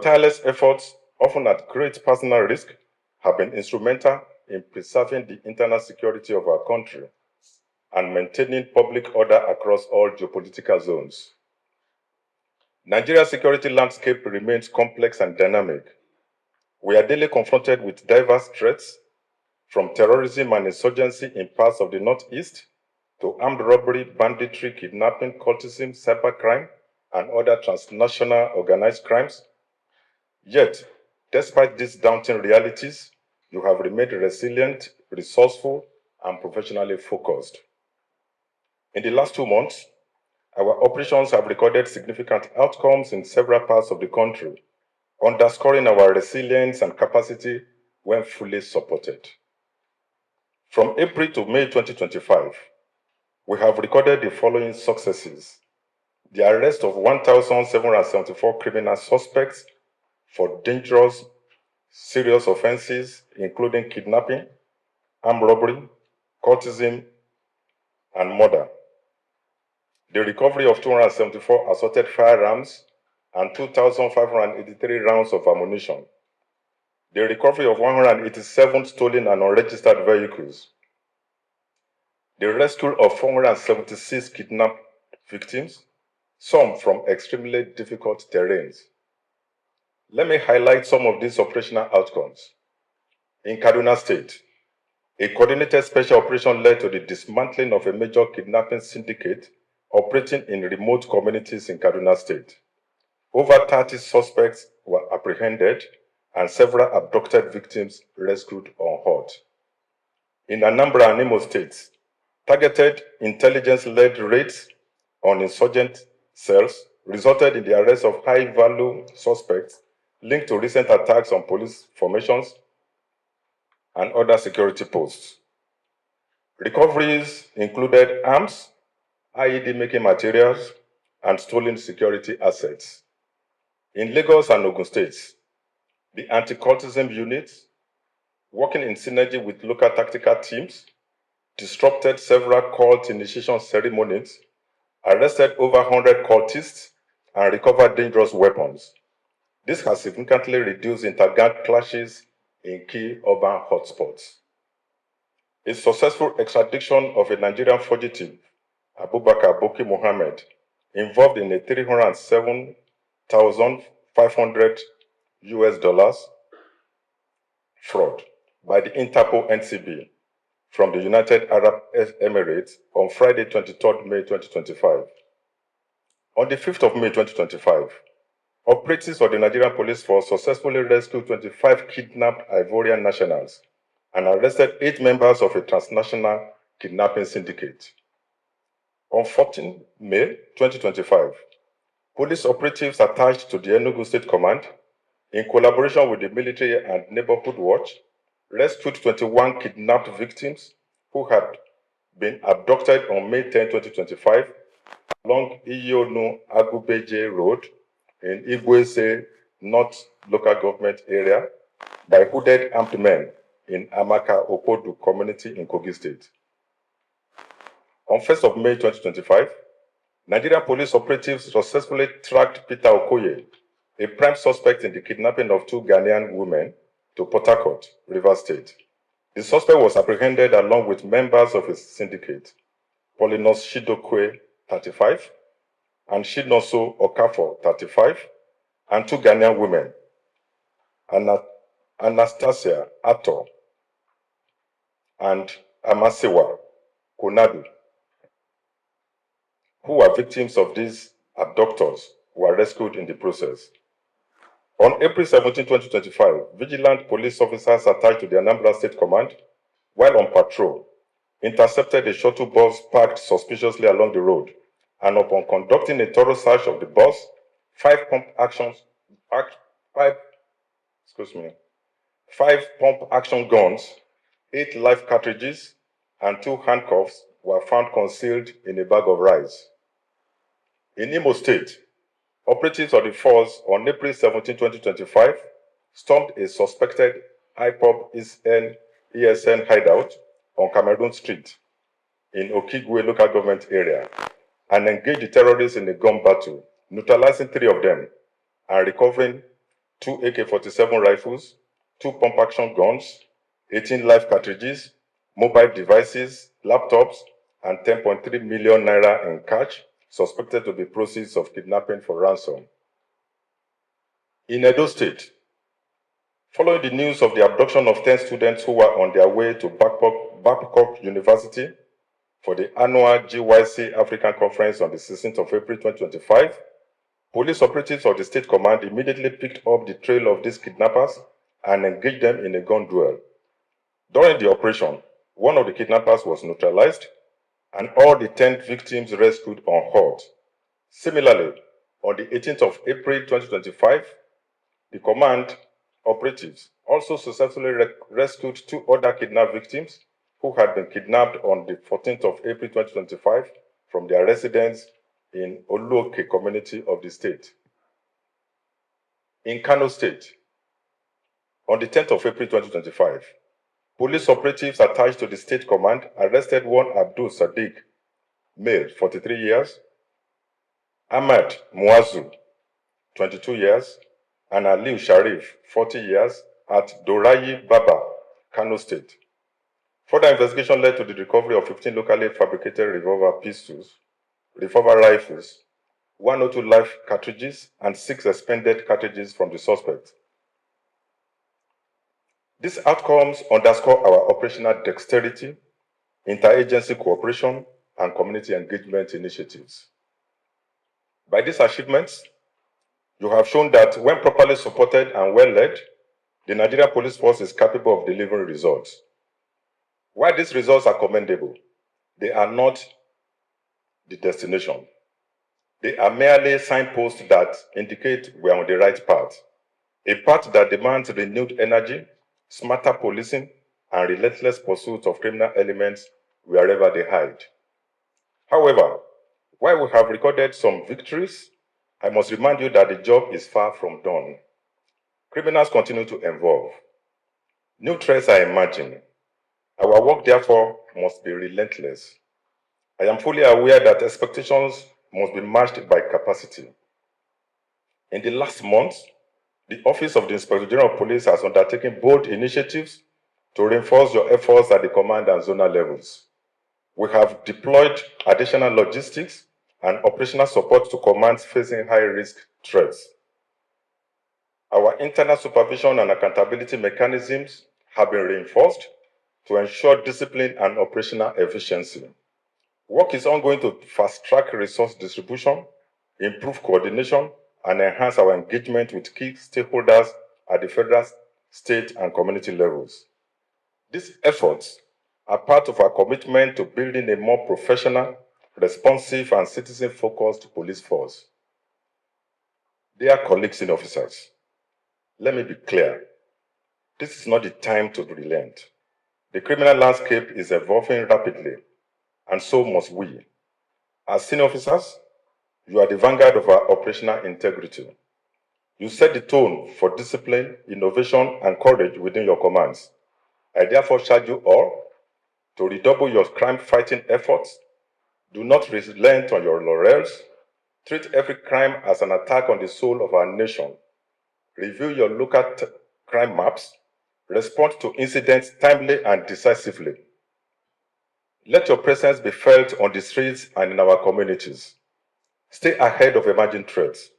tireless efforts, often at great personal risk, have been instrumental in preserving the internal security of our country and maintaining public order across all geopolitical zones. Nigeria's security landscape remains complex and dynamic. We are daily confronted with diverse threats, from terrorism and insurgency in parts of the Northeast to armed robbery, banditry, kidnapping, cultism, cybercrime, and other transnational organized crimes. Yet, despite these daunting realities, you have remained resilient, resourceful, and professionally focused. In the last 2 months, our operations have recorded significant outcomes in several parts of the country, underscoring our resilience and capacity when fully supported. From April to May 2025, we have recorded the following successes: the arrest of 1,774 criminal suspects for dangerous, serious offenses, including kidnapping, armed robbery, cultism, and murder. The recovery of 274 assorted firearms and 2,583 rounds of ammunition. The recovery of 187 stolen and unregistered vehicles. The rescue of 476 kidnapped victims, some from extremely difficult terrains. Let me highlight some of these operational outcomes. In Kaduna State, a coordinated special operation led to the dismantling of a major kidnapping syndicate operating in remote communities in Kaduna State. Over 30 suspects were apprehended and several abducted victims rescued unhurt. In Anambra and Imo states, targeted intelligence-led raids on insurgent cells resulted in the arrest of high-value suspects linked to recent attacks on police formations and other security posts. Recoveries included arms, IED-making materials, and stolen security assets. In Lagos and Ogun states, the anti-cultism units, working in synergy with local tactical teams, disrupted several cult initiation ceremonies, arrested over 100 cultists, and recovered dangerous weapons. This has significantly reduced inter-gang clashes in key urban hotspots. A successful extradition of a Nigerian fugitive, Abubakar Boki Mohammed, involved in a $307,500 fraud by the Interpol NCB from the United Arab Emirates on Friday, 23rd May 2025. On the 5th of May 2025, operatives of the Nigerian Police Force successfully rescued 25 kidnapped Ivorian nationals and arrested 8 members of a transnational kidnapping syndicate. On 14 May 2025, police operatives attached to the Enugu State Command, in collaboration with the military and Neighborhood Watch, rescued 21 kidnapped victims who had been abducted on May 10, 2025, along Iyonu Agubeje Road in Igwese North Local Government Area by hooded armed men in Amaka Opodu community in Kogi State. On 1st of May 2025, Nigerian police operatives successfully tracked Peter Okoye, a prime suspect in the kidnapping of 2 Ghanaian women, to Port Harcourt, Rivers State. The suspect was apprehended along with members of his syndicate, Polinos Shidokwe, 35, and Shinoso Okafor, 35, and 2 Ghanaian women, Anastasia Ato and Amasewa Konadu, who were victims of these abductors, were rescued in the process. On April 17, 2025, vigilant police officers attached to the Anambra State Command, while on patrol, intercepted a shuttle bus parked suspiciously along the road, and upon conducting a thorough search of the bus, 5 pump action guns, 8 live cartridges, and 2 handcuffs were found concealed in a bag of rice. In Imo State, operatives of the force on April 17, 2025, stormed a suspected IPOB ESN hideout on Cameroon Street in Okigwe local government area and engaged the terrorists in a gun battle, neutralizing 3 of them and recovering 2 AK-47 rifles, 2 pump-action guns, 18 live cartridges, mobile devices, laptops, and 10.3 million naira in cash, suspected to be proceeds of kidnapping for ransom. In Edo State, following the news of the abduction of 10 students who were on their way to Babcock University for the annual GYC African Conference on the 16th of April 2025, police operatives of the State Command immediately picked up the trail of these kidnappers and engaged them in a gun duel. During the operation, one of the kidnappers was neutralized and all the 10 victims rescued unhurt. Similarly, on the 18th of April 2025, the command operatives also successfully rescued 2 other kidnapped victims who had been kidnapped on the 14th of April 2025 from their residence in Oluoke community of the state. In Kano State, on the 10th of April 2025, police operatives attached to the State Command arrested one Abdul Sadiq, male, 43 years, Ahmad Muazu, 22 years, and Aliu Sharif, 40 years, at Dorayi Baba, Kano State. Further investigation led to the recovery of 15 locally fabricated revolver pistols, revolver rifles, 102 live cartridges, and 6 expended cartridges from the suspect. These outcomes underscore our operational dexterity, interagency cooperation, and community engagement initiatives. By these achievements, you have shown that when properly supported and well led, the Nigerian Police Force is capable of delivering results. While these results are commendable, they are not the destination. They are merely signposts that indicate we are on the right path, a path that demands renewed energy, smarter policing, and relentless pursuit of criminal elements wherever they hide. However, while we have recorded some victories, I must remind you that the job is far from done. Criminals continue to evolve. New threats are emerging. Our work, therefore, must be relentless. I am fully aware that expectations must be matched by capacity. In the last month, the Office of the Inspector General of Police has undertaken bold initiatives to reinforce your efforts at the command and zonal levels. We have deployed additional logistics and operational support to commands facing high-risk threats. Our internal supervision and accountability mechanisms have been reinforced to ensure discipline and operational efficiency. Work is ongoing to fast-track resource distribution, improve coordination, and enhance our engagement with key stakeholders at the federal, state, and community levels. These efforts are part of our commitment to building a more professional, responsive, and citizen-focused police force. Dear colleagues and officers, let me be clear. This is not the time to relent. The criminal landscape is evolving rapidly, and so must we. As senior officers, you are the vanguard of our operational integrity. You set the tone for discipline, innovation, and courage within your commands. I therefore charge you all to redouble your crime-fighting efforts. Do not relent on your laurels. Treat every crime as an attack on the soul of our nation. Review your local crime maps. Respond to incidents timely and decisively. Let your presence be felt on the streets and in our communities. Stay ahead of emerging threats.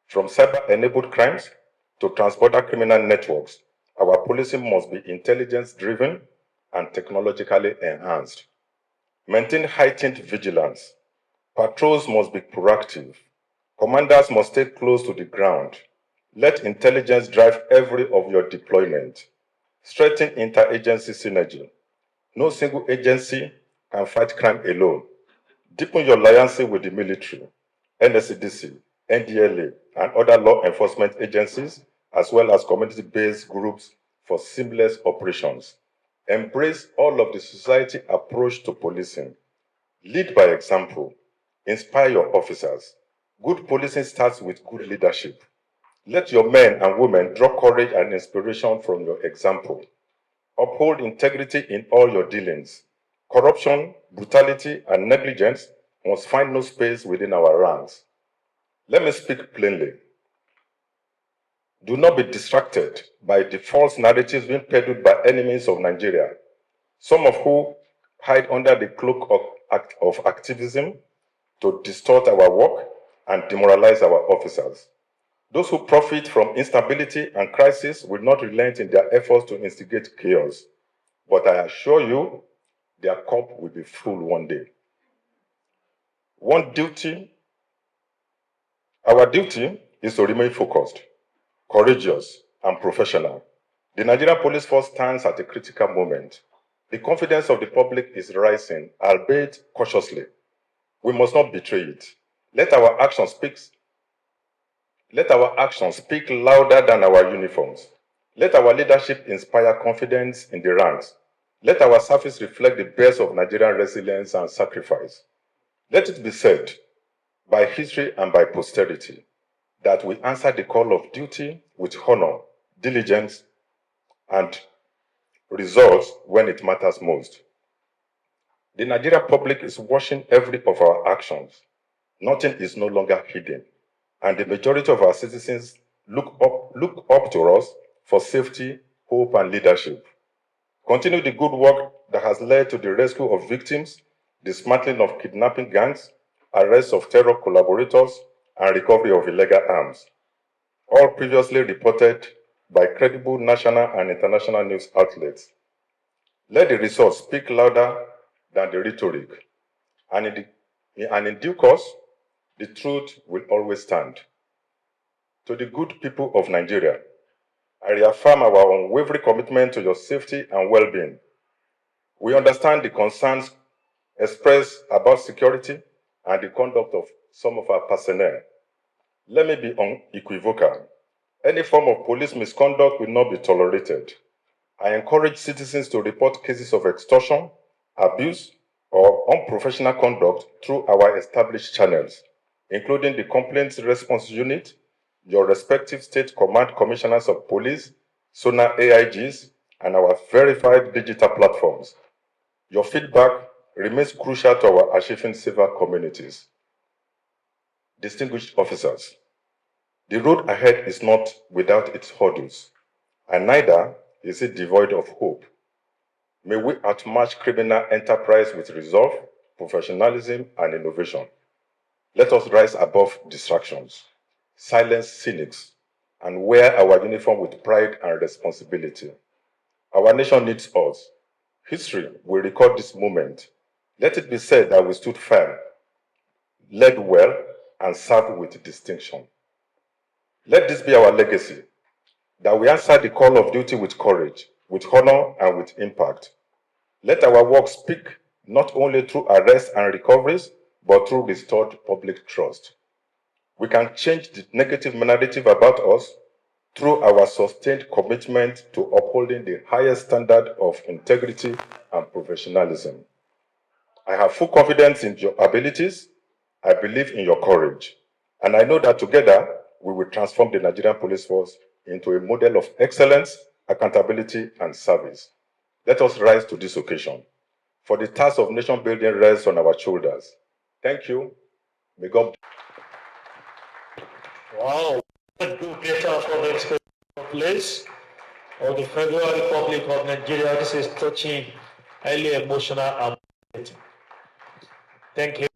From cyber-enabled crimes to transborder criminal networks, our policing must be intelligence-driven and technologically enhanced. Maintain heightened vigilance. Patrols must be proactive. Commanders must stay close to the ground. Let intelligence drive every of your deployment. Strengthen interagency synergy. No single agency can fight crime alone. Deepen your alliance with the military, NSCDC, NDLA, and other law enforcement agencies, as well as community-based groups for seamless operations. Embrace all of the society approach to policing. Lead by example. Inspire your officers. Good policing starts with good leadership. Let your men and women draw courage and inspiration from your example. Uphold integrity in all your dealings. Corruption, brutality, and negligence must find no space within our ranks. Let me speak plainly. Do not be distracted by the false narratives being peddled by enemies of Nigeria, some of whom hide under the cloak of activism to distort our work and demoralize our officers. Those who profit from instability and crisis will not relent in their efforts to instigate chaos. But I assure you, their cup will be full one day. Our duty is to remain focused, courageous, and professional. The Nigerian Police Force stands at a critical moment. The confidence of the public is rising, albeit cautiously. We must not betray it. Let our actions speak louder than our uniforms. Let our leadership inspire confidence in the ranks. Let our service reflect the best of Nigerian resilience and sacrifice. Let it be said, by history and by posterity, that we answer the call of duty with honor, diligence, and results when it matters most. The Nigerian public is watching every of our actions. Nothing is no longer hidden, and the majority of our citizens look up to us for safety, hope, and leadership. Continue the good work that has led to the rescue of victims, dismantling of kidnapping gangs, arrest of terror collaborators, and recovery of illegal arms, all previously reported by credible national and international news outlets. Let the results speak louder than the rhetoric, and in due course, the truth will always stand. To the good people of Nigeria, I reaffirm our unwavering commitment to your safety and well-being. We understand the concerns expressed about security and the conduct of some of our personnel. Let me be unequivocal. Any form of police misconduct will not be tolerated. I encourage citizens to report cases of extortion, abuse, or unprofessional conduct through our established channels, including the Complaints Response Unit, your respective state command commissioners of police, SONA AIGs, and our verified digital platforms. Your feedback remains crucial to our achieving safer communities. Distinguished officers, the road ahead is not without its hurdles, and neither is it devoid of hope. May we outmatch criminal enterprise with resolve, professionalism, and innovation. Let us rise above distractions, silence cynics, and wear our uniform with pride and responsibility. Our nation needs us. History will record this moment. Let it be said that we stood firm, led well, and served with distinction. Let this be our legacy, that we answer the call of duty with courage, with honor, and with impact. Let our work speak not only through arrests and recoveries, but through restored public trust. We can change the negative narrative about us through our sustained commitment to upholding the highest standard of integrity and professionalism. I have full confidence in your abilities. I believe in your courage. And I know that together, we will transform the Nigerian Police Force into a model of excellence, accountability, and service. Let us rise to this occasion. For the task of nation building rests on our shoulders. Thank you. May God. Wow, good creation for the place of the Federal Republic of Nigeria. This is touching, highly emotional, and thank you.